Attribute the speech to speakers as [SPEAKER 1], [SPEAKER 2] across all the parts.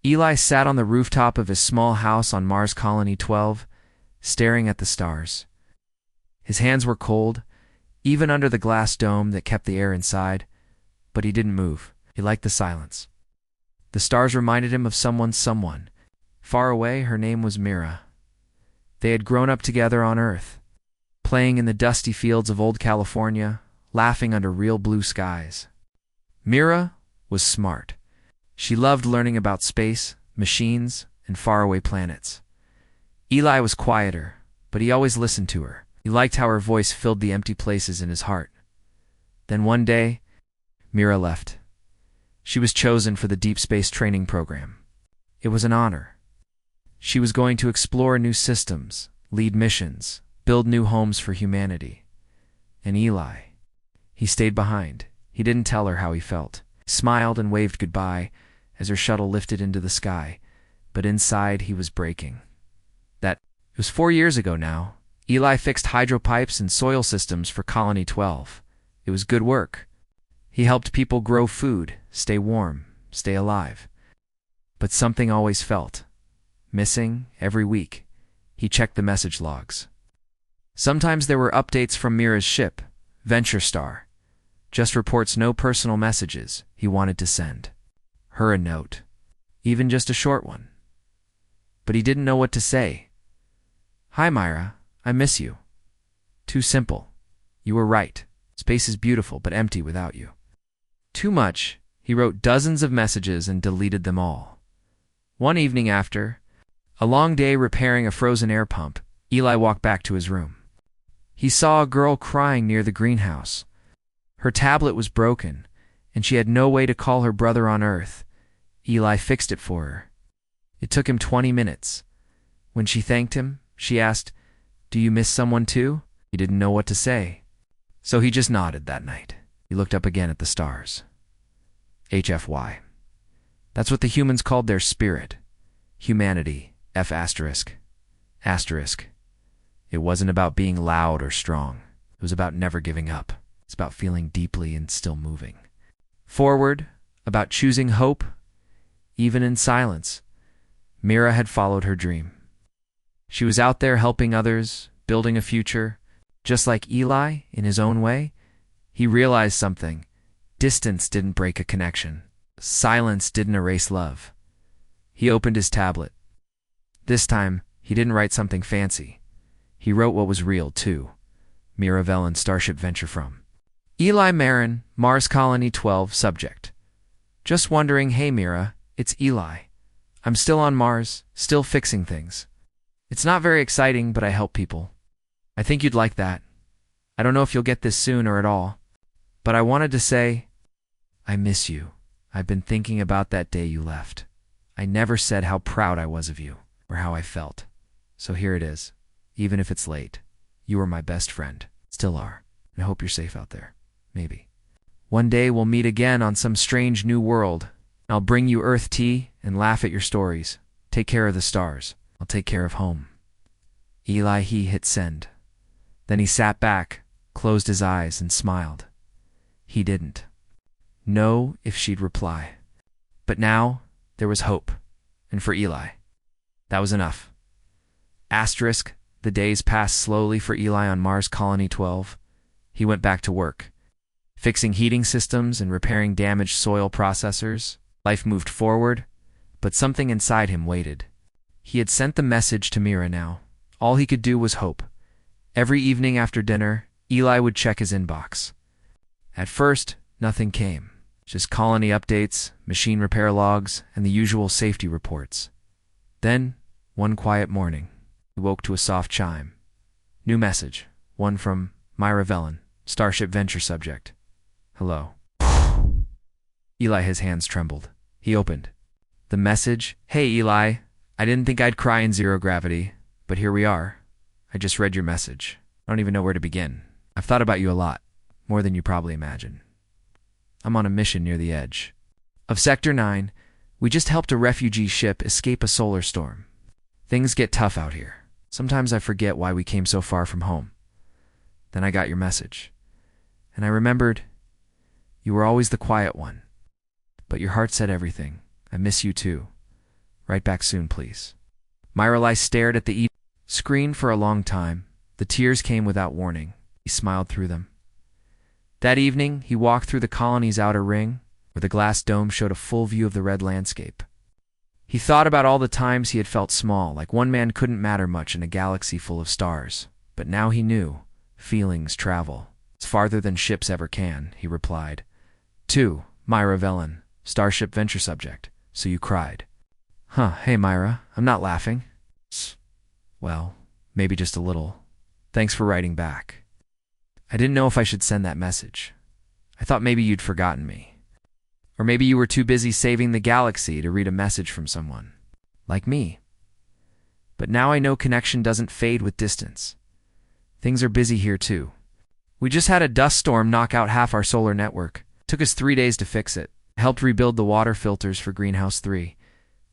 [SPEAKER 1] Eli sat on the rooftop of his small house on Mars Colony 12, staring at the stars. His hands were cold, even under the glass dome that kept the air inside, but he didn't move. He liked the silence. The stars reminded him of someone. Far away, her name was Mira. They had grown up together on Earth, playing in the dusty fields of old California, laughing under real blue skies. Mira was smart. She loved learning about space, machines, and faraway planets. Eli was quieter, but he always listened to her. He liked how her voice filled the empty places in his heart. Then one day, Mira left. She was chosen for the Deep Space Training Program. It was an honor. She was going to explore new systems, lead missions, build new homes for humanity. And Eli, he stayed behind. He didn't tell her how he felt. He smiled and waved goodbye as her shuttle lifted into the sky, but inside he was breaking. It was 4 years ago now. Eli fixed hydro pipes and soil systems for Colony 12. It was good work. He helped people grow food, stay warm, stay alive. But something always felt missing. Every week, he checked the message logs. Sometimes there were updates from Mira's ship, Venture Star. Just reports, no personal messages he wanted to send her a note, even just a short one. But he didn't know what to say. "Hi, Myra. I miss you." Too simple. You were right. Space is beautiful, but empty without you. Too much. He wrote dozens of messages and deleted them all. One evening after a long day repairing a frozen air pump, Eli walked back to his room. He saw a girl crying near the greenhouse. Her tablet was broken, and she had no way to call her brother on Earth. Eli fixed it for her. It took him 20 minutes. When she thanked him, she asked, "Do you miss someone too?" He didn't know what to say, so he just nodded that night. He looked up again at the stars. HFY. That's what the humans called their spirit. Humanity. F asterisk. Asterisk. It wasn't about being loud or strong. It was about never giving up. It's about feeling deeply and still moving forward, about choosing hope, even in silence. Mira had followed her dream. She was out there helping others, building a future. Just like Eli, in his own way, he realized something. Distance didn't break a connection. Silence didn't erase love. He opened his tablet. This time, he didn't write something fancy. He wrote what was real, too. Mira Velen, Starship Venture from Eli Marin, Mars Colony 12, subject. Just wondering, hey Mira, it's Eli. I'm still on Mars, still fixing things. It's not very exciting, but I help people. I think you'd like that. I don't know if you'll get this soon or at all, but I wanted to say, I miss you. I've been thinking about that day you left. I never said how proud I was of you, or how I felt. So here it is. Even if it's late, you were my best friend. Still are. And I hope you're safe out there. Maybe. One day we'll meet again on some strange new world. I'll bring you Earth tea and laugh at your stories. Take care of the stars. I'll take care of home. Eli, he hit send. Then he sat back, closed his eyes, and smiled. He didn't know if she'd reply. But now there was hope. And for Eli, that was enough. Asterisk, the days passed slowly for Eli on Mars Colony 12. He went back to work, fixing heating systems and repairing damaged soil processors. Life moved forward, but something inside him waited. He had sent the message to Mira now. All he could do was hope. Every evening after dinner, Eli would check his inbox. At first, nothing came. Just colony updates, machine repair logs, and the usual safety reports. Then, one quiet morning, he woke to a soft chime. New message. One from Myra Velen, Starship Venture subject. Hello. Eli, his hands trembled. He opened. The message, "Hey Eli, I didn't think I'd cry in zero gravity, but here we are. I just read your message. I don't even know where to begin. I've thought about you a lot, more than you probably imagine. I'm on a mission near the edge of Sector 9. We just helped a refugee ship escape a solar storm. Things get tough out here. Sometimes I forget why we came so far from home. Then I got your message, and I remembered you were always the quiet one. But your heart said everything. I miss you too. Write back soon, please. Myralai stared at the screen for a long time. The tears came without warning. He smiled through them. That evening, he walked through the colony's outer ring, where the glass dome showed a full view of the red landscape. He thought about all the times he had felt small, like one man couldn't matter much in a galaxy full of stars. But now he knew. Feelings travel. It's farther than ships ever can, he replied. 2. Myra Velen, Starship Venture Subject. So you cried. Huh, hey Myra, I'm not laughing. Well, maybe just a little. Thanks for writing back. I didn't know if I should send that message. I thought maybe you'd forgotten me. Or maybe you were too busy saving the galaxy to read a message from someone. Like me. But now I know connection doesn't fade with distance. Things are busy here too. We just had a dust storm knock out half our solar network. Took us 3 days to fix it. Helped rebuild the water filters for Greenhouse 3.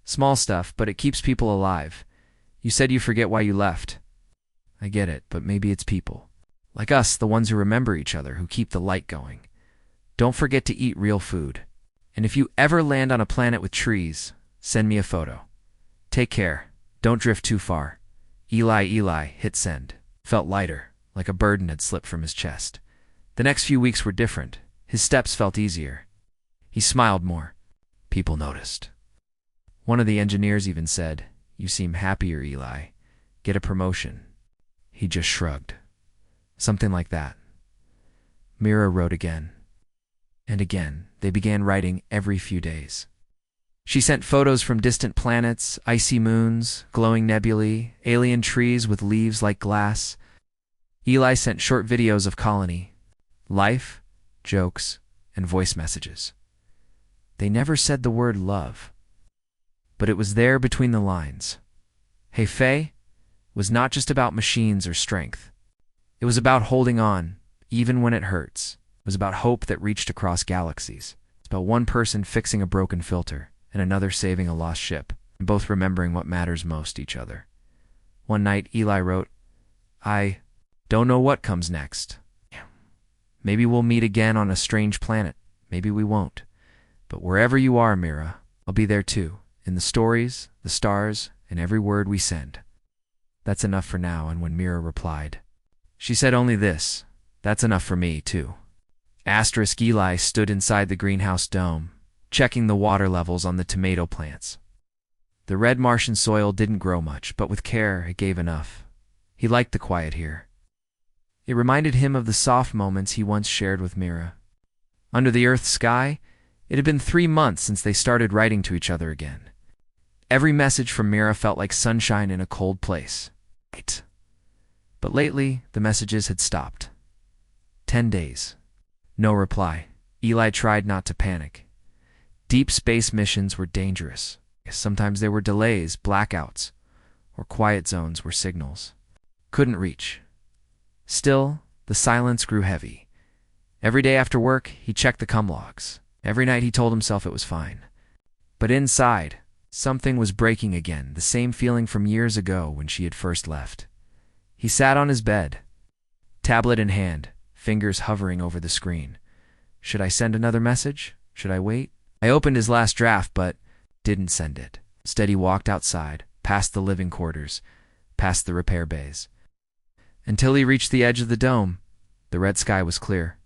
[SPEAKER 1] Small stuff, but it keeps people alive. You said you forget why you left. I get it, but maybe it's people. Like us, the ones who remember each other, who keep the light going. Don't forget to eat real food. And if you ever land on a planet with trees, send me a photo. Take care. Don't drift too far. Eli, hit send. Felt lighter, like a burden had slipped from his chest. The next few weeks were different. His steps felt easier. He smiled more. People noticed. One of the engineers even said, "You seem happier, Eli. Get a promotion." He just shrugged. Something like that. Mira wrote again. And again, they began writing every few days. She sent photos from distant planets, icy moons, glowing nebulae, alien trees with leaves like glass. Eli sent short videos of colony, life, jokes, and voice messages. They never said the word love. But it was there between the lines. HFY was not just about machines or strength. It was about holding on, even when it hurts. It was about hope that reached across galaxies. It's about one person fixing a broken filter and another saving a lost ship, and both remembering what matters most to each other. One night, Eli wrote, "I don't know what comes next. Maybe we'll meet again on a strange planet. Maybe we won't. But wherever you are, Mira, I'll be there too. In the stories, the stars, and every word we send." That's enough for now, and when Mira replied, she said only this, "That's enough for me, too." Asterisk Eli stood inside the greenhouse dome, checking the water levels on the tomato plants. The red Martian soil didn't grow much, but with care it gave enough. He liked the quiet here. It reminded him of the soft moments he once shared with Mira. Under the Earth's sky, it had been 3 months since they started writing to each other again. Every message from Mira felt like sunshine in a cold place. But lately, the messages had stopped. 10 days. No reply. Eli tried not to panic. Deep space missions were dangerous. Sometimes there were delays, blackouts, or quiet zones where signals couldn't reach. Still, the silence grew heavy. Every day after work, he checked the comm logs. Every night he told himself it was fine. But inside, something was breaking again, the same feeling from years ago when she had first left. He sat on his bed, tablet in hand, fingers hovering over the screen. Should I send another message? Should I wait? I opened his last draft, but didn't send it. Instead, he walked outside, past the living quarters, past the repair bays. Until he reached the edge of the dome, the red sky was clear.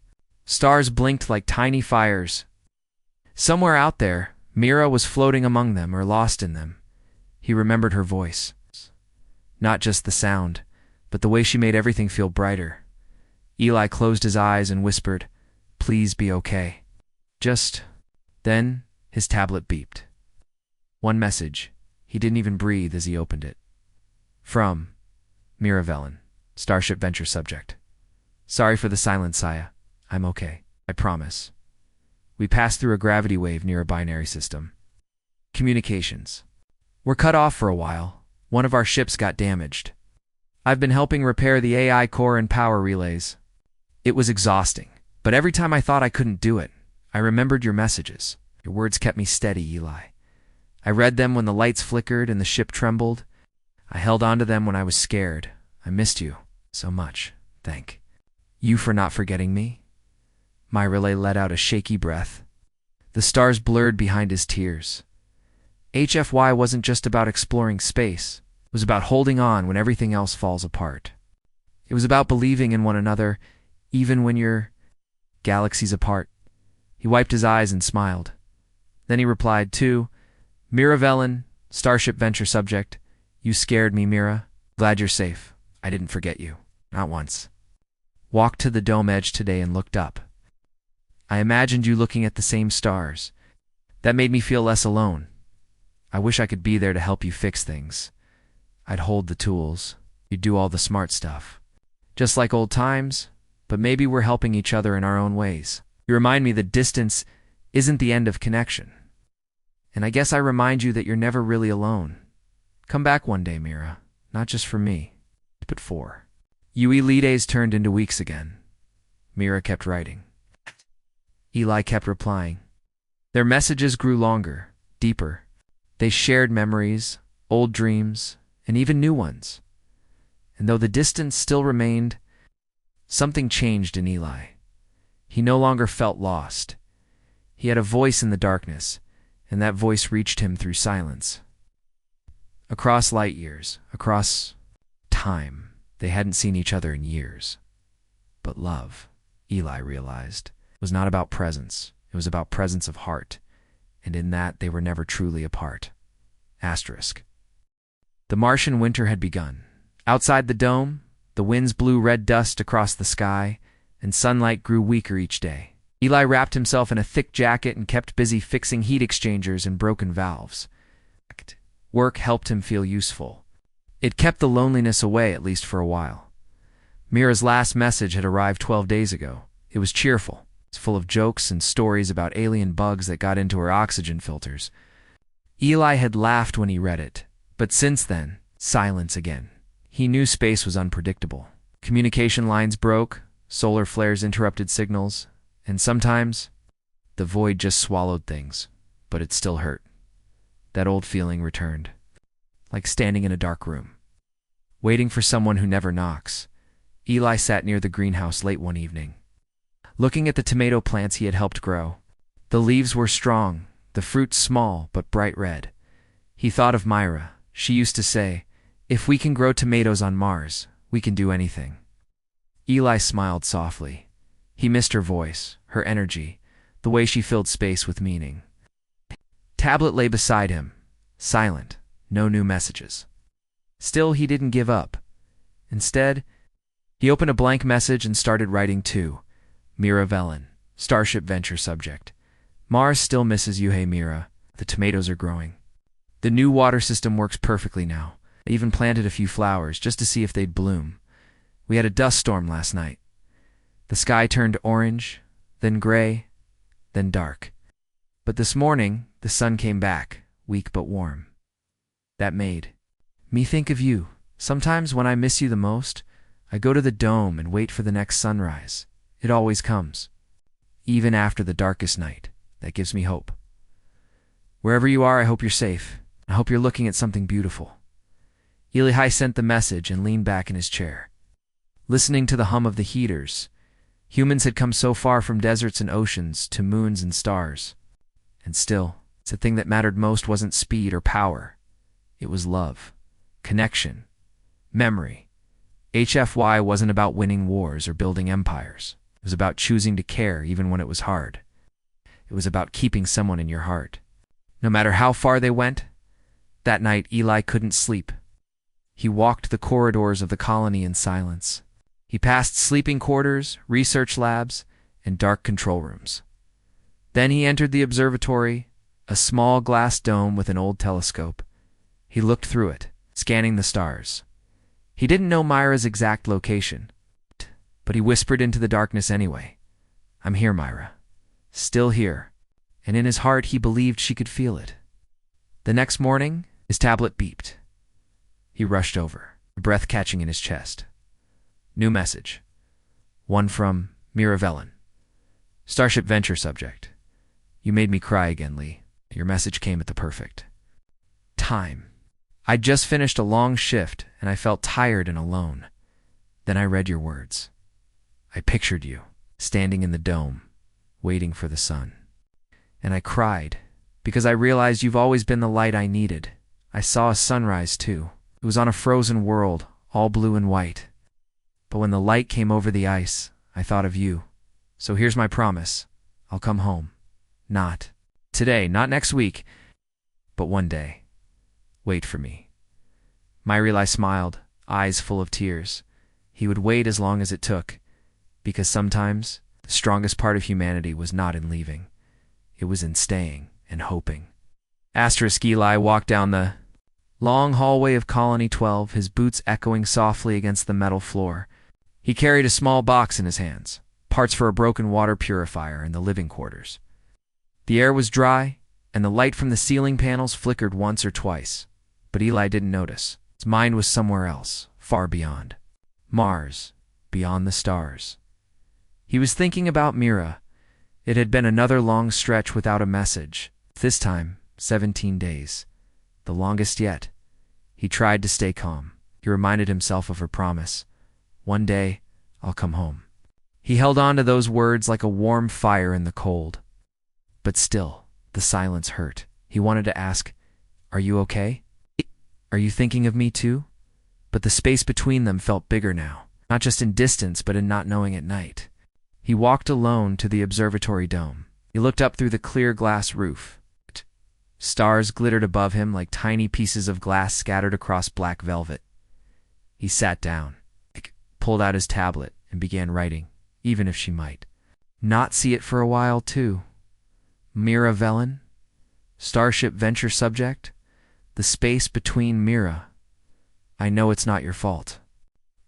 [SPEAKER 1] Stars blinked like tiny fires. Somewhere out there, Mira was floating among them or lost in them. He remembered her voice. Not just the sound, but the way she made everything feel brighter. Eli closed his eyes and whispered, "Please be okay." Then his tablet beeped. One message. He didn't even breathe as he opened it. From Mira Velen, Starship Venture Subject. "Sorry for the silence, Saya. I'm okay. I promise. We passed through a gravity wave near a binary system. Communications. We're cut off for a while. One of our ships got damaged. I've been helping repair the AI core and power relays. It was exhausting, but every time I thought I couldn't do it, I remembered your messages. Your words kept me steady, Eli. I read them when the lights flickered and the ship trembled. I held on to them when I was scared. I missed you so much. Thank you for not forgetting me." My relay let out a shaky breath. The stars blurred behind his tears. HFY wasn't just about exploring space. It was about holding on when everything else falls apart. It was about believing in one another, even when you're galaxies apart. He wiped his eyes and smiled. Then he replied, to Mira Velen, Starship Venture subject. You scared me, Mira. Glad you're safe. I didn't forget you. Not once. Walked to the dome edge today and looked up. I imagined you looking at the same stars. That made me feel less alone. I wish I could be there to help you fix things. I'd hold the tools. You'd do all the smart stuff. Just like old times, but maybe we're helping each other in our own ways. You remind me that distance isn't the end of connection. And I guess I remind you that you're never really alone. Come back one day, Mira. Not just for me, but for. UE days turned into weeks again. Mira kept writing. Eli kept replying. Their messages grew longer, deeper. They shared memories, old dreams, and even new ones. And though the distance still remained, something changed in Eli. He no longer felt lost. He had a voice in the darkness, and that voice reached him through silence. Across light years, across time, they hadn't seen each other in years. But love, Eli realized, was not about presence. It was about presence of heart, and in that they were never truly apart. Asterisk. The Martian winter had begun. Outside the dome, the winds blew red dust across the sky, and sunlight grew weaker each day. Eli wrapped himself in a thick jacket and kept busy fixing heat exchangers and broken valves. Work helped him feel useful. It kept the loneliness away, at least for a while. Mira's last message had arrived 12 days ago. It was cheerful. It's full of jokes and stories about alien bugs that got into her oxygen filters. Eli had laughed when he read it, but since then, silence again. He knew space was unpredictable. Communication lines broke, solar flares interrupted signals, and sometimes the void just swallowed things, but it still hurt. That old feeling returned, like standing in a dark room, waiting for someone who never knocks. Eli sat near the greenhouse late one evening, looking at the tomato plants he had helped grow. The leaves were strong, the fruit small but bright red. He thought of Myra. She used to say, "If we can grow tomatoes on Mars, we can do anything." Eli smiled softly. He missed her voice, her energy, the way she filled space with meaning. Tablet lay beside him, silent, no new messages. Still, he didn't give up. Instead, he opened a blank message and started writing to Mira Velen, Starship Venture subject. Mars still misses you, hey Mira. The tomatoes are growing. The new water system works perfectly now. I even planted a few flowers just to see if they'd bloom. We had a dust storm last night. The sky turned orange, then gray, then dark. But this morning, the sun came back, weak but warm. That made me think of you. Sometimes when I miss you the most, I go to the dome and wait for the next sunrise. It always comes. Even after the darkest night, that gives me hope. Wherever you are, I hope you're safe. I hope you're looking at something beautiful. Eli sent the message and leaned back in his chair, listening to the hum of the heaters. Humans had come so far from deserts and oceans to moons and stars. And still, the thing that mattered most wasn't speed or power. It was love, connection, memory. HFY wasn't about winning wars or building empires. It was about choosing to care even when it was hard. It was about keeping someone in your heart. No matter how far they went, that night Eli couldn't sleep. He walked the corridors of the colony in silence. He passed sleeping quarters, research labs, and dark control rooms. Then he entered the observatory, a small glass dome with an old telescope. He looked through it, scanning the stars. He didn't know Myra's exact location, but he whispered into the darkness anyway. "I'm here, Myra. Still here." And in his heart, he believed she could feel it. The next morning, his tablet beeped. He rushed over, breath catching in his chest. New message. One from Mira Velen, Starship Venture subject. You made me cry again, Lee. Your message came at the perfect time. I'd just finished a long shift, and I felt tired and alone. Then I read your words. I pictured you, standing in the dome, waiting for the sun. And I cried, Because I realized you've always been the light I needed. I saw a sunrise, too. It was on a frozen world, all blue and white. But when the light came over the ice, I thought of you. So here's my promise. I'll come home. Not today, not next week, but one day. Wait for me. Myrilai smiled, eyes full of tears. He would wait as long as it took, because sometimes the strongest part of humanity was not in leaving. It was in staying and hoping. Eli walked down the long hallway of Colony 12, his boots echoing softly against the metal floor. He carried a small box in his hands, parts for a broken water purifier in the living quarters. The air was dry, and the light from the ceiling panels flickered once or twice, but Eli didn't notice. His mind was somewhere else, far beyond. Mars, beyond the stars. He was thinking about Mira. It had been another long stretch without a message. This time, 17 days. The longest yet. He tried to stay calm. He reminded himself of her promise. One day, I'll come home. He held on to those words like a warm fire in the cold. But still, the silence hurt. He wanted to ask, "Are you okay? Are you thinking of me too?" But the space between them felt bigger now, not just in distance but in not knowing at night. He walked alone to the observatory dome. He looked up through the clear glass roof. Stars glittered above him like tiny pieces of glass scattered across black velvet. He sat down, pulled out his tablet, and began writing, even if she might not see it for a while too. Mira Velen, Starship Venture subject, the space between Mira. I know it's not your fault.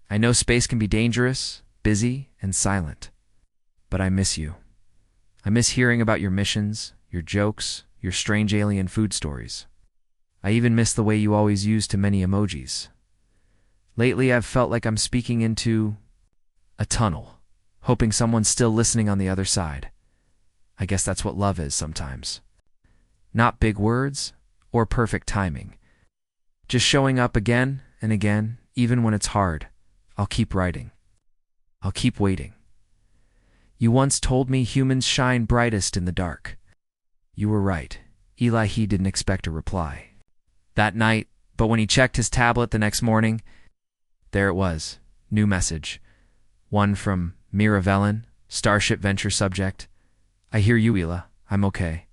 [SPEAKER 1] I know space can be dangerous, busy, and silent. But I miss you. I miss hearing about your missions, your jokes, your strange alien food stories. I even miss the way you always use too many emojis. Lately, I've felt like I'm speaking into a tunnel, hoping someone's still listening on the other side. I guess that's what love is sometimes. Not big words or perfect timing. Just showing up again and again, even when it's hard. I'll keep writing. I'll keep waiting. You once told me humans shine brightest in the dark. You were right. Eli he didn't expect a reply that night, but when he checked his tablet the next morning, there it was. New message. One from Mira Velen, Starship Venture subject. I hear you, Eli. I'm okay.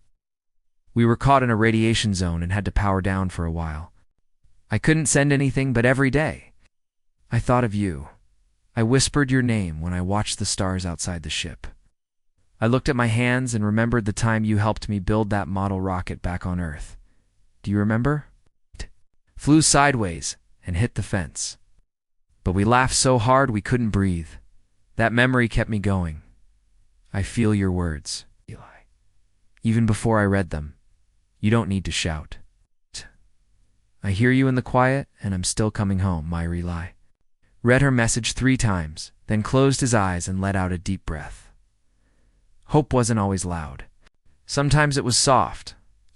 [SPEAKER 1] We were caught in a radiation zone and had to power down for a while. I couldn't send anything, but every day I thought of you. I whispered your name when I watched the stars outside the ship. I looked at my hands and remembered the time you helped me build that model rocket back on Earth. Do you remember? Flew sideways and hit the fence. But we laughed so hard we couldn't breathe. That memory kept me going. I feel your words, Eli. Even before I read them. You don't need to shout. I hear you in the quiet, and I'm still coming home, Myrilai. Read her message 3 times, then closed his eyes and let out a deep breath. Hope wasn't always loud. Sometimes it was soft,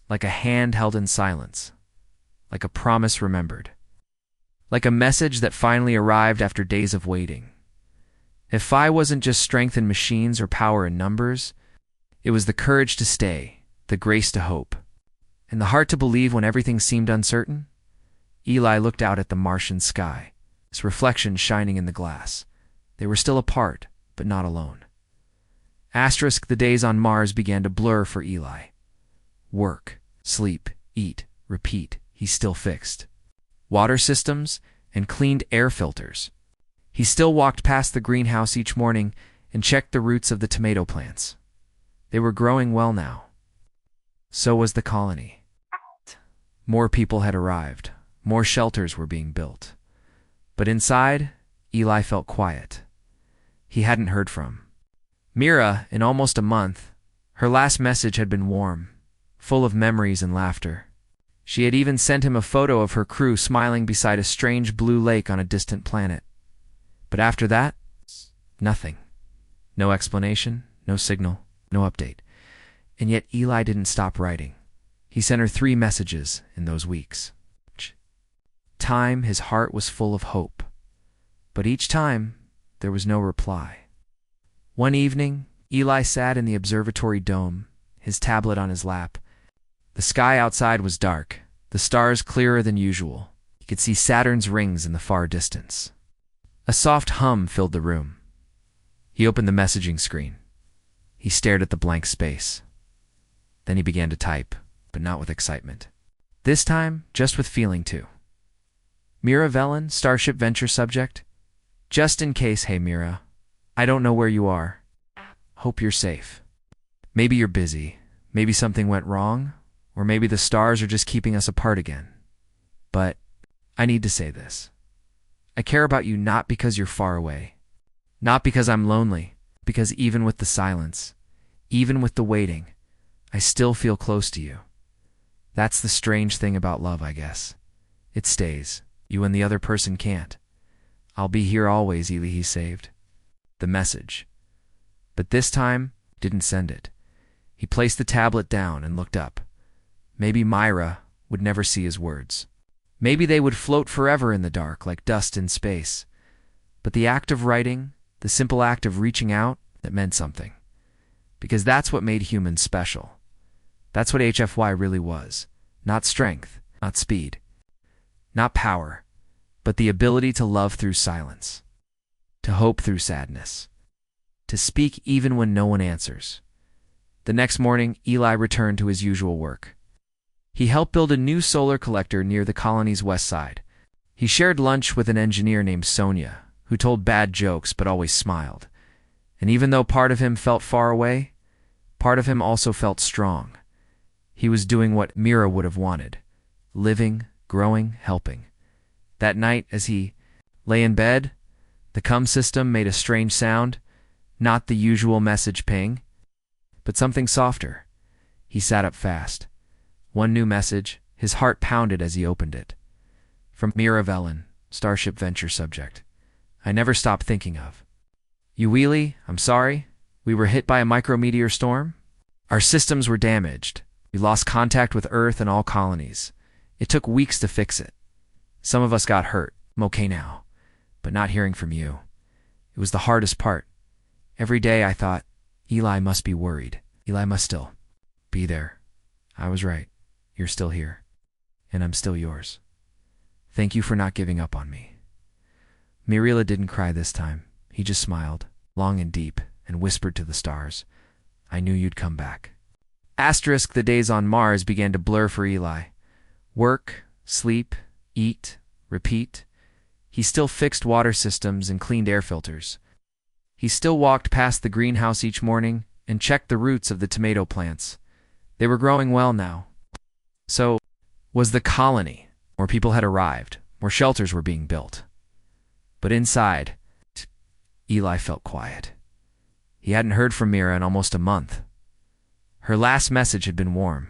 [SPEAKER 1] like a hand held in silence, like a promise remembered, like a message that finally arrived after days of waiting. If I wasn't just strength in machines or power in numbers, it was the courage to stay, the grace to hope, and the heart to believe when everything seemed uncertain. Eli looked out at the Martian sky, his reflection shining in the glass. They were still apart, but not alone. The days on Mars began to blur for Eli. Work, sleep, eat, repeat, he still fixed. Water systems and cleaned air filters. He still walked past the greenhouse each morning and checked the roots of the tomato plants. They were growing well now. So was the colony. More people had arrived. More shelters were being built. But inside, Eli felt quiet. He hadn't heard from Mira in almost a month. Her last message had been warm, full of memories and laughter. She had even sent him a photo of her crew smiling beside a strange blue lake on a distant planet. But after that, nothing. No explanation, no signal, no update. And yet Eli didn't stop writing. He sent her 3 messages in those weeks. Time, his heart was full of hope. But each time, there was no reply. One evening, Eli sat in the observatory dome, his tablet on his lap. The sky outside was dark, the stars clearer than usual. He could see Saturn's rings in the far distance. A soft hum filled the room. He opened the messaging screen. He stared at the blank space. Then he began to type, but not with excitement. This time, just with feeling too. Mira Velen, Starship Venture subject. Just in case, hey Mira. I don't know where you are. Hope you're safe. Maybe you're busy. Maybe something went wrong. Or maybe the stars are just keeping us apart again. But I need to say this. I care about you not because you're far away. Not because I'm lonely. Because even with the silence, even with the waiting, I still feel close to you. That's the strange thing about love, I guess. It stays. You and the other person can't. I'll be here always, Ely, he saved. The message. But this time, didn't send it. He placed the tablet down and looked up. Maybe Myra would never see his words. Maybe they would float forever in the dark like dust in space. But the act of writing, the simple act of reaching out, that meant something. Because that's what made humans special. That's what HFY really was. Not strength, not speed, not power, but the ability to love through silence, to hope through sadness, to speak even when no one answers. The next morning, Eli returned to his usual work. He helped build a new solar collector near the colony's west side. He shared lunch with an engineer named Sonia, who told bad jokes but always smiled. And even though part of him felt far away, part of him also felt strong. He was doing what Mira would have wanted, living, growing, helping. That night, as he lay in bed, the CUM system made a strange sound, not the usual message ping, but something softer. He sat up fast. One new message, his heart pounded as he opened it. From Mira Velen, Starship Venture subject. I never stopped thinking of. You Wheelie, I'm sorry. We were hit by a micrometeor storm. Our systems were damaged. We lost contact with Earth and all colonies. It took weeks to fix it. Some of us got hurt. I'm okay now. But not hearing from you. It was the hardest part. Every day I thought, Eli must be worried. Eli must still be there. I was right. You're still here. And I'm still yours. Thank you for not giving up on me. Mirila didn't cry this time. He just smiled, long and deep, and whispered to the stars, I knew you'd come back. Asterisk, the days on Mars began to blur for Eli. Work, sleep, eat, repeat. He still fixed water systems and cleaned air filters. He still walked past the greenhouse each morning and checked the roots of the tomato plants. They were growing well now. So, was the colony. More people had arrived. More shelters were being built. But inside, Eli felt quiet. He hadn't heard from Mira in almost a month. Her last message had been warm.